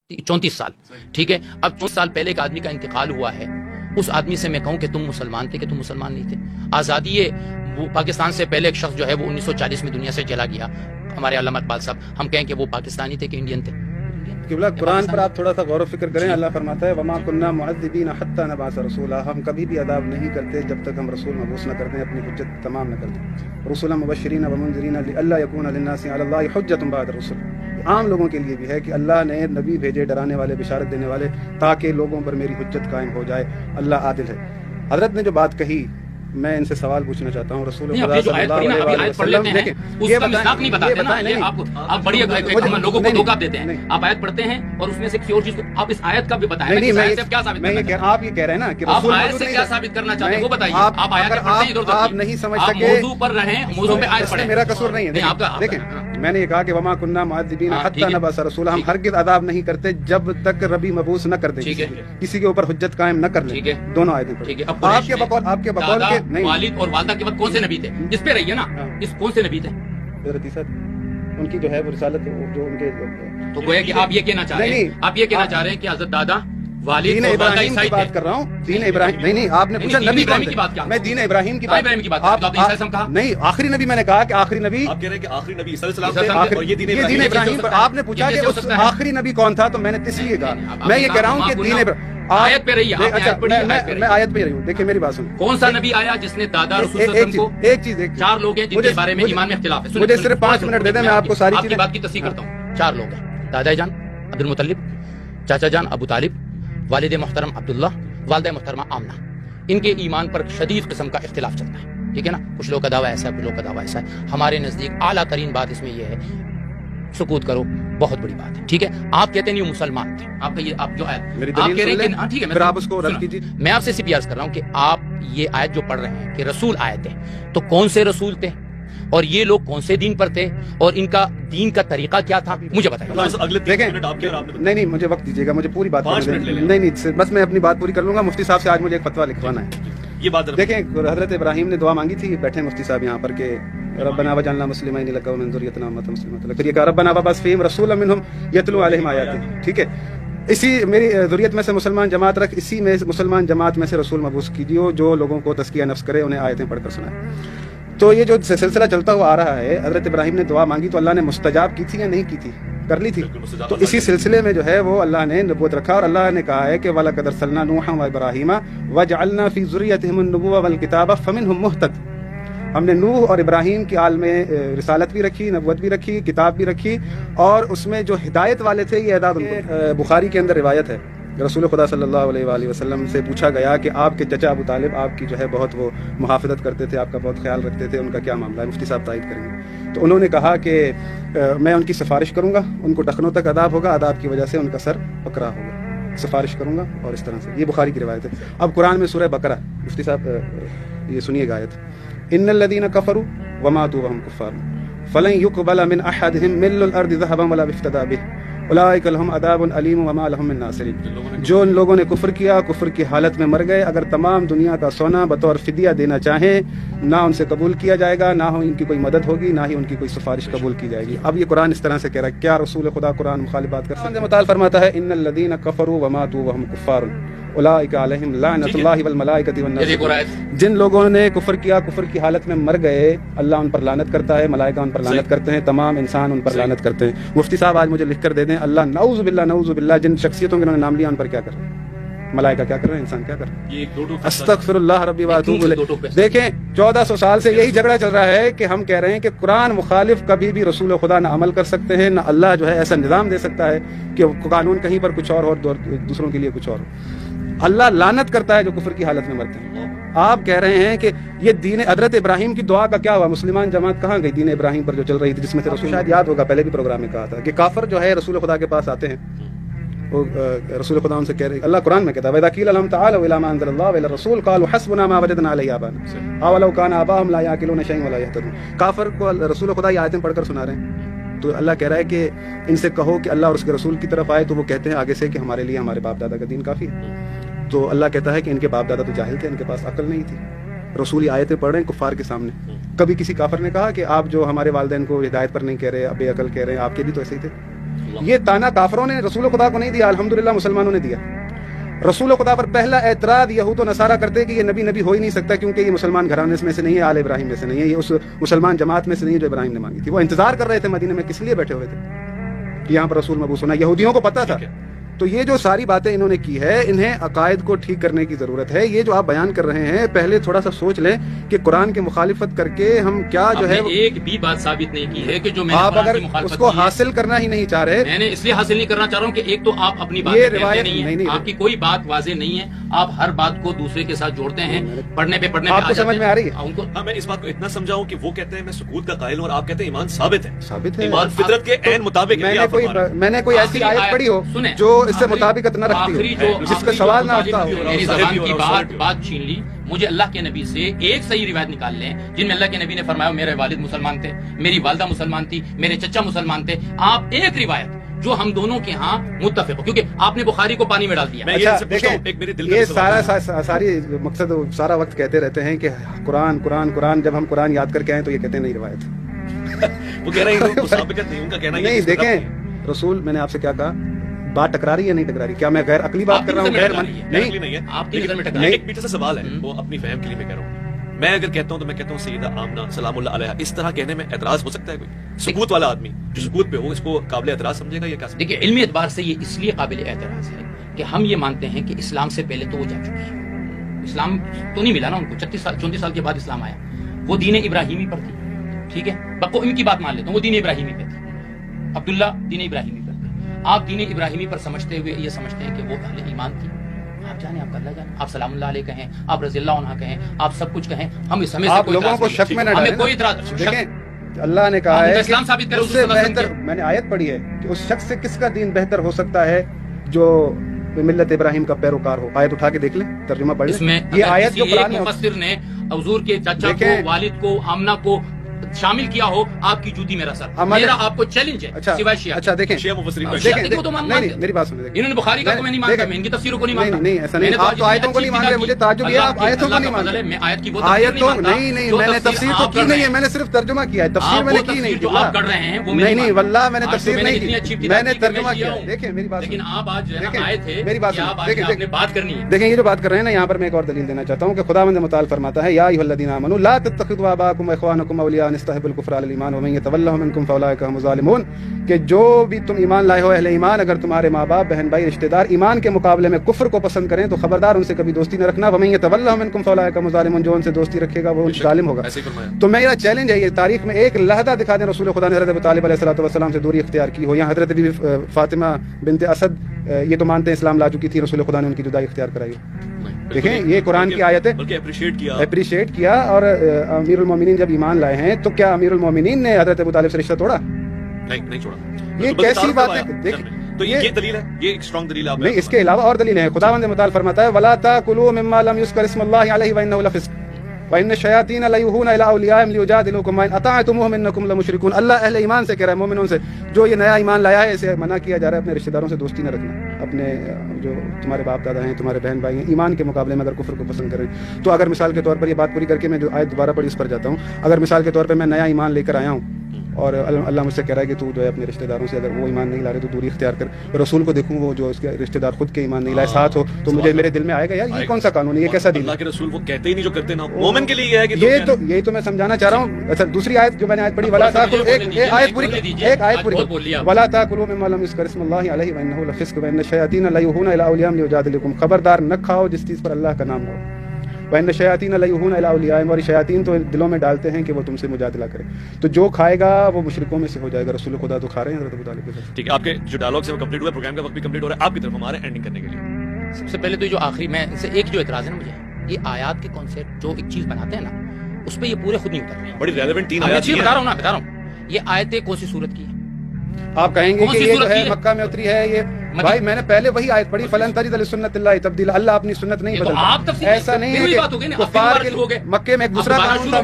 34 سال، ٹھیک ہے. اب 34 سال پہلے ایک آدمی کا انتقال ہوا ہے، اس آدمی سے میں کہوں کہ تم مسلمان تھے کہ تم مسلمان نہیں تھے. آزادی پاکستان سے پہلے ایک شخص جو ہے وہ 1940 میں دنیا سے چلا گیا، ہمارے علامہ اقبال صاحب. ہم کہیں کہ وہ پاکستانی تھے کہ انڈین تھے؟ قبلہ قرآن پر آپ تھوڑا سا غور و فکر کریں. اللہ فرماتا ہے وما كنا معذبین حتی نبعث رسولا، ہم کبھی بھی عذاب نہیں کرتے جب تک ہم رسول مبعوث نہ کرتے، اپنی حجت تمام نہ کرتے. رسولا مبشرین ومنذرین لئلا یکون للناس علی اللہ حجۃ بعد الرسل. عام لوگوں کے لیے بھی ہے کہ اللہ نے نبی بھیجے ڈرانے والے، بشارت دینے والے، تاکہ لوگوں پر میری حجت قائم ہو جائے. اللہ عادل ہے. حضرت نے جو بات کہی، میں ان سے سوال پوچھنا چاہتا ہوں. رسول خدا صلی اللہ علیہ وسلم دیکھیں یہ مذاق نہیں بتاتے نا، یہ آپ بڑی لوگوں کو دھوکہ دیتے ہیں. آپ آیت پڑھتے ہیں اور اس میں سے کسی اور چیز کو آپ اس آیت کا بھی بتائیں. نہیں میں آپ یہ کہہ رہے ہیں نا کہ آپ آیت سے کیا ثابت کرنا چاہتے ہیں وہ بتائیے. آپ آیت آپ نہیں سمجھ سکے، موضوع پر رہیں، موضوع پہ آیت پڑھیں. میرا قصور نہیں ہے. دیکھیں میں نے یہ کہا کہ وما كنا معذبین حتی نبعث رسولا، ہم ہرگز عذاب نہیں کرتے جب تک ربی مبعوث نہ کر دیں، کسی کے اوپر حجت قائم نہ کر لیں. دونوں آیتیں پڑھیں. آپ کے بقول کے نہیں، والد اور والدہ کے وقت کون سے نبی تھے؟ اس پہ رہیے نا، اس کون سے نبی تھے؟ حضرت عیسیٰ ان کی جو ہے وہ رسالت جو ان کے، تو گویا کہ آپ یہ کہنا چاہ رہے ہیں، آپ یہ کہنا چاہ رہے ہیں کہ حضرت دادا والد دین اور والدہ ابراہیم کی عیسائی بات تھے. کر رہا ہوں. دین ابراہیم نہیں، آپ نے پوچھا نبی کون کی بات کیا؟ تھے، میں دین ابراہیم کی بات کہا نہیں. آخری نبی میں نے کہا کہ آخری نبی، آپ کہہ رہے ہیں کہ آخری نبی عیسیٰ علیہ السلام تھے اور یہ دین ابراہیم پر آپ نے پوچھا کہ اس آخری نبی کون تھا، تو میں نے اس لیے کہا. میں یہ کہہ رہا ہوں کہ دین ابراہیم آیت پہ رہیے. اچھا میں آیت پہ رہی ہوں. دیکھیں میری بات سنیں. کون سا نبی آیا جس نے دادا رسول صلی اللہ علیہ وسلم کو، ایک چیز 4 لوگ ہیں جن کے بارے میں ایمان میں اختلاف ہے. مجھے صرف 5 منٹ دے دیں، میں آپ کو ساری چیزیں، آپ کی بات کی تصحیح کرتا ہوں. 4 لوگ ہیں، دادا جان عبد المطلب، چاچا جان ابو طالب، والد محترم عبداللہ، والدہ محترمہ آمنہ. ان کے ایمان پر شدید قسم کا اختلاف چلتا ہے، ٹھیک ہے نا. کچھ لوگ کا دعویٰ ایسا ہے، کچھ لوگ کا دعویٰ ایسا ہے. ہمارے نزدیک اعلیٰ ترین بات اس میں یہ ہے، سکوت کرو، بہت بڑی بات ہے، ٹھیک ہے. آپ کہتے ہیں یہ مسلمان تھے، آپ کا یہ آپ جو آیت میری آپ کہہ رہے ہیں دلیل ٹھیک ہے، پھر آپ اس کو رد کیجیے. میں آپ سے صرف عرض کر رہا ہوں کہ آپ یہ آیت جو پڑھ رہے ہیں کہ رسول آئے تھے، تو کون سے رسول تھے اور یہ لوگ کون سے دین پر تھے اور ان کا دین کا طریقہ کیا تھا، مجھے بتائیے. دیکھیں نہیں مجھے وقت دیجیے گا، مجھے پوری بات نہیں، بس میں اپنی بات پوری کر لوں گا. مفتی صاحب سے آج مجھے ایک فتویٰ لکھوانا ہے. یہ بات دیکھیں حضرت ابراہیم نے دعا مانگی تھی، بیٹھے مفتی صاحب یہاں پر کہ ربنا وجعلنا مسلمین لک ومن ذریتنا امۃ مسلمۃ لک. پھر یہ کہا ربنا وابعث فیہم رسولا منہم یتلو علیہم آیاتک. ٹھیک ہے، اسی میری ذریت میں سے مسلمان جماعت رکھ، اسی میں مسلمان جماعت میں سے رسول مبعوث کیجیے جو لوگوں کو تزکیہ نفس کرے، انہیں آیتیں پڑھ کر سنائے. تو یہ جو سلسلہ چلتا ہوا آ رہا ہے، حضرت ابراہیم نے دعا مانگی تو اللہ نے مستجاب کی تھی یا نہیں کی تھی؟ کر لی تھی. تو اسی سلسلے میں جو ہے وہ اللہ نے نبوت رکھا، اور اللہ نے کہا ہے کہ وَلَقَدْ أَرْسَلْنَا نُوحًا وَإِبْرَاهِيمَ وَجَعَلْنَا فِي ذُرِّيَّتِهِمُ النُّبُوَّةَ وَالْكِتَابَ فَمِنْهُمْ مُهْتَدٍ. ہم نے نوح اور ابراہیم کی آل میں رسالت بھی رکھی، نبوت بھی رکھی، کتاب بھی رکھی، اور اس میں جو ہدایت والے تھے یہ اعداد بخاری کے اندر روایت ہے. رسول خدا صلی اللہ علیہ وآلہ وسلم سے پوچھا گیا کہ آپ کے چچا ابو طالب آپ کی جو ہے بہت وہ محافظت کرتے تھے، آپ کا بہت خیال رکھتے تھے، ان کا کیا معاملہ ہے؟ مفتی صاحب تائید کریں گے. تو انہوں نے کہا کہ میں ان کی سفارش کروں گا، ان کو ٹخنوں تک عذاب ہوگا، عذاب کی وجہ سے ان کا سر بکرا ہوگا، سفارش کروں گا. اور اس طرح سے یہ بخاری کی روایت ہے. اب قرآن میں سورہ بقرہ، مفتی صاحب یہ سنیے گا آیت، ان الذین کفروا وماتوا وهم کفار فلن يقبل من احدهم ملء الارض ذهبا ولا افتدى به اولئک لهم عذاب علیم وما لهم من ناصرین. جو ان لوگوں نے کفر کیا، کفر کی حالت میں مر گئے، اگر تمام دنیا کا سونا بطور فدیہ دینا چاہیں، نہ ان سے قبول کیا جائے گا، نہ ان کی کوئی مدد ہوگی، نہ ہی ان کی کوئی سفارش قبول کی جائے گی. اب یہ قرآن اس طرح سے کہہ رہا ہے، کیا رسول خدا قرآن مخالف بات کر سکتے ہیں؟ مطالب فرماتا ہے ان الذین کفروا وماتوا وهم کفار اولئک علیہم لعنۃ اللہ والملائکۃ والناس. جن لوگوں نے کفر کیا، کفر کی حالت میں مر گئے، اللہ ان پر لعنت کرتا ہے، ملائکہ ان پر لعنت کرتے ہیں، تمام انسان ان پر لعنت کرتے ہیں. مفتی صاحب آج مجھے لکھ کر دے دیں، اللہ نعوذ باللہ جن شخصیتوں کے انہوں نے نام لیا ان پر کیا کر رہے ہیں؟ ملائکہ کیا کر رہے ہیں؟ انسان کیا کر رہے ہیں؟ استغفر اللہ ربی واتوب الیہ. دیکھیں 1400 سال سے یہی جھگڑا چل رہا ہے کہ ہم کہہ رہے ہیں کہ قرآن مخالف کبھی بھی رسول خدا نہ عمل کر سکتے ہیں، نہ اللہ جو ہے ایسا نظام دے سکتا ہے کہ قانون کہیں پر کچھ اور دوسروں کے لیے کچھ اور. اللہ لعنت کرتا ہے جو کفر کی حالت میں مرتے ہیں. آپ کہہ رہے ہیں کہ یہ دین حضرت ابراہیم کی دعا کا کیا ہوا؟ مسلمان جماعت کہاں گئی دین ابراہیم پر جو چل رہی تھی، جس میں سے رسول، شاید یاد ہوگا پہلے بھی پروگرام میں کہا تھا کہ کافر جو ہے رسول خدا کے پاس آتے ہیں، وہ رسول خدا ان سے کہہ رہے، اللہ قرآن میں کہتا ہے وَإِذَا قِيلَ لَهُمْ تَعَالَوْا إِلَىٰ مَا أَنزَلَ اللَّهُ وَإِلَى الرَّسُولِ قَالُوا حَسْبُنَا مَا وَجَدْنَا عَلَيْهِ آبَاءَنَا أَوَلَوْ كَانَ آبَاؤُهُمْ لَا يَعْقِلُونَ شَيْئًا وَلَا يَهْتَدُونَ. کافر کو رسول خدا یہ آیتیں پڑھ کر سنا رہے ہیں، تو اللہ کہہ رہا ہے کہ ان سے کہو کہ اللہ اور اس کے رسول کی طرف آئے، تو وہ کہتے ہیں آگے سے کہ ہمارے لیے ہمارے باپ دادا کا دین کافی ہے. تو اللہ کہتا ہے کہ ان کے باپ دادا تو جاہل تھے، ان کے پاس عقل نہیں تھی. رسول آیتیں پڑھ رہے ہیں کفار کے سامنے. کبھی کسی کافر نے کہا کہ آپ جو ہمارے والدین کو ہدایت پر نہیں کہہ رہے، بے عقل کہہ رہے ہیں، آپ کے بھی تو ایسے ہی تھے. یہ تانا کافروں نے رسول خدا کو نہیں دیا، الحمدللہ مسلمانوں نے دیا. رسول خدا پر پہلا اعتراض یہود و نصارہ کرتے کہ یہ نبی ہو ہی نہیں سکتا، کیونکہ یہ مسلمان گھرانے میں سے نہیں ہے، آل ابراہیم میں سے نہیں ہے، یہ اس مسلمان جماعت میں سے نہیں ہے جو ابراہیم نے مانگی تھی. وہ انتظار کر رہے تھے مدینے میں، کس لیے بیٹھے ہوئے تھے کہ یہاں پر رسول مبعوث ہونا. یہودیوں کو پتا تھا. تو یہ جو ساری باتیں انہوں نے کی ہے، انہیں عقائد کو ٹھیک کرنے کی ضرورت ہے. یہ جو آپ بیان کر رہے ہیں، پہلے تھوڑا سا سوچ لیں کہ قرآن کی مخالفت کر کے ہم کیا جو ہے ایک بھی بات ثابت نہیں کی ہے کہ جو میں نے آپ اگر قرآن کی مخالفت اس کو کی ہے، حاصل کرنا ہی نہیں چاہ رہے. میں نے اس لیے حاصل نہیں کرنا چاہ رہا ہوں کہ ایک تو آپ اپنی بات یہ کہتے روایت نہیں ہیں، آپ کی کوئی بات واضح نہیں ہے، آپ ہر بات کو دوسرے کے ساتھ جوڑتے ہیں، پڑھنے پہ آپ کو سمجھ میں آ رہی ہے. ان کو ہاں میں اس بات کو اتنا سمجھاؤں کہ وہ کہتے ہیں میں سکوت کا قائل ہوں اور آپ کہتے ہیں ایمان ثابت ہے. ثابت ہے. ایمان فطرت کے عین مطابق ہے. میں نے کوئی ایسی آیت پڑھی ہو جو اس سے مطابقت نہ رکھتی ہو، جس کا سوال نہ اٹھتا ہو. میری زبان کی بات چھین لی. مجھے اللہ کے نبی سے ایک صحیح روایت نکال لیں جن میں اللہ کے نبی نے فرمایا میرے والد مسلمان تھے، میری والدہ مسلمان تھی، میرے چچا مسلمان تھے. آپ ایک روایت جو ہم دونوں کے ہاں متفق ہو، کیونکہ آپ نے بخاری کو پانی میں ڈال دیا. اچھا دیکھیں، یہ ساری مقصد سارا وقت کہتے رہتے ہیں کہ قرآن قرآن قرآن. جب ہم قرآن یاد کر کے آئیں تو یہ کہتے ہیں نہیں روایت. وہ کہہ رہے ہیں مسابقت نہیں، ان کا کہنا نہیں. دیکھیں رسول، میں نے آپ سے کیا کہا، بات ٹکرا رہی ہے نہیں ٹکرا رہی؟ کیا میں غیر عقلی بات کر رہا ہوں؟ غیر نہیں ہے. آپ کی نظر میں ٹکرا ایک پیچھے سے سوال ہے، وہ اپنی فہم کے لیے میں کہہ رہا ہوں. میں اگر کہتا ہوں تو میں کہتا ہوں سیدہ آمنہ سلام اللہ علیہا، اس طرح کہنے میں اعتراض ہو سکتا ہے؟ کوئی سکوت والا آدمی جو سکوت پہ ہو اس کو قابل اعتراض سمجھے گا یا کیا؟ دیکھیے علمی اعتبار سے یہ اس لیے قابل اعتراض ہے کہ ہم یہ مانتے ہیں کہ اسلام سے پہلے تو وہ جا چکے ہیں. اسلام تو نہیں ملا نا ان کو، 34 سال کے بعد اسلام آیا. وہ دین ابراہیمی پر تھی، ٹھیک ہے، بقو ان کی بات مان لیتا ہوں، وہ دین ابراہیمی پہ تھی. عبداللہ دین ابراہیمی پر تھے. آپ دین ابراہیمی پر سمجھتے ہوئے یہ سمجھتے ہیں کہ وہ اہل ایمان تھی. آپ جانے، آپ اللہ جانے، آپ سلام اللہ علیہ کہیں، آپ رضی اللہ عنہ کہیں، آپ سب کچھ کہیں، ہم اس ہمیں سے آپ لوگوں کو شک میں نہ ڈالیں. ہمیں کوئی اعتراض. دیکھیں اللہ نے کہا ہے اسلام ثابت کرے اس سے بہتر، میں نے آیت پڑھی ہے کہ اس شخص سے کس کا دین بہتر ہو سکتا ہے جو ملت ابراہیم کا پیروکار ہو. آیت اٹھا کے دیکھ لیں، ترجمہ پڑھ لیں. یہ آیت جو قرآن میں مفسر نے حضور کے چچا کو، والد کو، آمنہ کو شامل کیا ہو، آپ کی جوتی میرا سر. میرا آپ کو چیلنج ہے سوائے شیعہ. اچھا دیکھیں، میری بات سنیں. انہوں نے بخاری کا کو میں نہیں مانتا، میں ان کی تفسیروں کو نہیں مانتا. نہیں ایسا نہیں، آپ تو آیتوں کو نہیں مان رہے. مجھے تعجب ہے آپ آیتوں کو نہیں مان رہے. میں آیت کی وہ آیتوں نہیں، میں نے تفسیر تو کی نہیں ہے، میں نے صرف ترجمہ کیا ہے. تفسیر میں نے کی نہیں. جو آپ کر رہے ہیں وہ نہیں واللہ میں نے تفسیر نہیں کی، میں نے ترجمہ کیا. دیکھیں میری بات، لیکن آپ آج آئے تھے، میری بات دیکھیں بات کرنی ہے. دیکھیں یہ جو بات کر رہے ہیں نا، یہاں پر میں ایک اور دلیل دینا چاہتا ہوں کہ خداوند متعال فرماتا ہے یا ایھا الذین آمنوا لا تتخذوا آباءکم واخوانکم اولیاء ان استحبوا الکفر علی الایمان ومن یتولھم منکم فاولئک هم الظالمون. کہ جو بھی تم ایمان لائے ہو اہل ایمان، اگر تمہارے ماں باپ، بہن بھائی، رشتہ دار ایمان کے مقابلے میں کفر کو پسند کریں تو خبردار ان سے کبھی دوستی نہ رکھنا. ومن یتولھم منکم فاولئک هم الظالمون. جو ان سے دوستی رکھے گا وہ ظالم ہوگا. تو میرا چیلنج ہے، یہ تاریخ میں ایک لحظہ دکھا دیں رسول خدا نے حضرت ابو طالب علیہ الصلوۃ والسلام سے دوری اختیار کی ہو. یا حضرت بی فاطمہ بنت اسد یہ تو مانتے ہیں اسلام لا چکی تھی، رسول خدا نے ان کی جدائی اختیار کرائی. دیکھیں یہ قرآن کی آیت ہے، اپریشیٹ کیا. اور امیر المومنین جب ایمان لائے ہیں تو کیا امیر المومنین نے حضرت ابو طالب سے رشتہ توڑا؟ نہیں چھوڑا. یہ کیسی بات ہے؟ دیکھیں تو یہ دلیل ہے، یہ ایک اسٹرانگ دلیل ہے. نہیں، اس کے علاوہ اور دلیل ہے. خداوند متعال فرماتا ہے ولا تاکلوا مما لم یذکر اسم اللہ علیہ وانہ لفسق وان الشیاطین لیوحون الی اولیاءہم لیجادلوکم وان اطعتموہم انکم لمشرکون. اللہ اہل ایمان سے کہہ رہا ہے، مومنوں سے جو یہ نیا ایمان لایا ہے اسے منع کیا جا رہا ہے اپنے رشتہ داروں سے دوستی نہ رکھنا. اپنے جو تمہارے باپ دادا ہیں، تمہارے بہن بھائی ہیں، ایمان کے مقابلے میں اگر کفر کو پسند کریں تو اگر مثال کے طور پر یہ بات پوری کر کے میں جو آیت دوبارہ پڑھی اس پر جاتا ہوں، اگر مثال کے طور پہ میں نیا ایمان لے کر آیا ہوں اور اللہ مجھ سے کہہ رہا ہے کہ تو جو ہے اپنے رشتہ داروں سے اگر وہ ایمان نہیں لا رہے تو دوری اختیار کر. رسول کو دیکھوں وہ جو اس کے رشتہ دار خود کے ایمان نہیں لائے ساتھ ہو تو مجھے میرے دل میں آئے گا یار یہ کون سا قانون ہے، یہ کیسا دین؟ اللہ کے رسول وہ کہتے ہی نہیں جو کرتے نا، مومن کے لیے یہ ہے کہ یہی تو میں سمجھانا چاہ رہا ہوں. اچھا دوسری آیت جو میں نے آیت پڑھی ولا تاکلوا، ایک آیت پوری ولا تاکلوا مما لم یذکر اسم اللہ علیہ وانہ لفسق وان الشیاطین لیوحون الی اولیاءہم لیجادلوکم. خبردار نہ کھاؤ جس چیز پر اللہ کا نام ہو. وان الشیاطین لیوحون الی اولیاءہم. اور شیاطین تو دلوں میں ڈالتے ہیں کہ وہ تم سے مجادلہ کریں. تو جو کھائے گا وہ مشرکوں میں سے ہو جائے گا. رسول خدا تو کھا رہے ہیں حضرت ابو طالب کے ساتھ. ٹھیک ہے، آپ کے جو ڈائلاگ ہے وہ کمپلیٹ ہوا، پروگرام کا وقت بھی کمپلیٹ ہو رہا ہے. آپ کی طرف ہمارے اینڈنگ کرنے کے لیے سب سے پہلے تو جو آخری میں سے ایک جو اعتراض ہے نا مجھے، یہ آیات کے کانسیپٹ جو ایک چیز بناتے ہیں نا اس پہ یہ پورے خود نہیں اتر رہے ہیں. بڑی ریلیونٹ 3 آیات بتا رہا ہوں. یہ آیتیں کون سی صورت کی ہیں؟ آپ کہیں گے کہ یہ جو ہے مکہ میں اتری ہے. یہ بھائی میں نے پہلے وہی آیت پڑھی فلن تجد لسنت اللہ تبدیلا. اللہ اپنی سنت نہیں بدلتا. ایسا نہیں ہے کہ کفار کے مکے میں ایک دوسرا قانون تھا،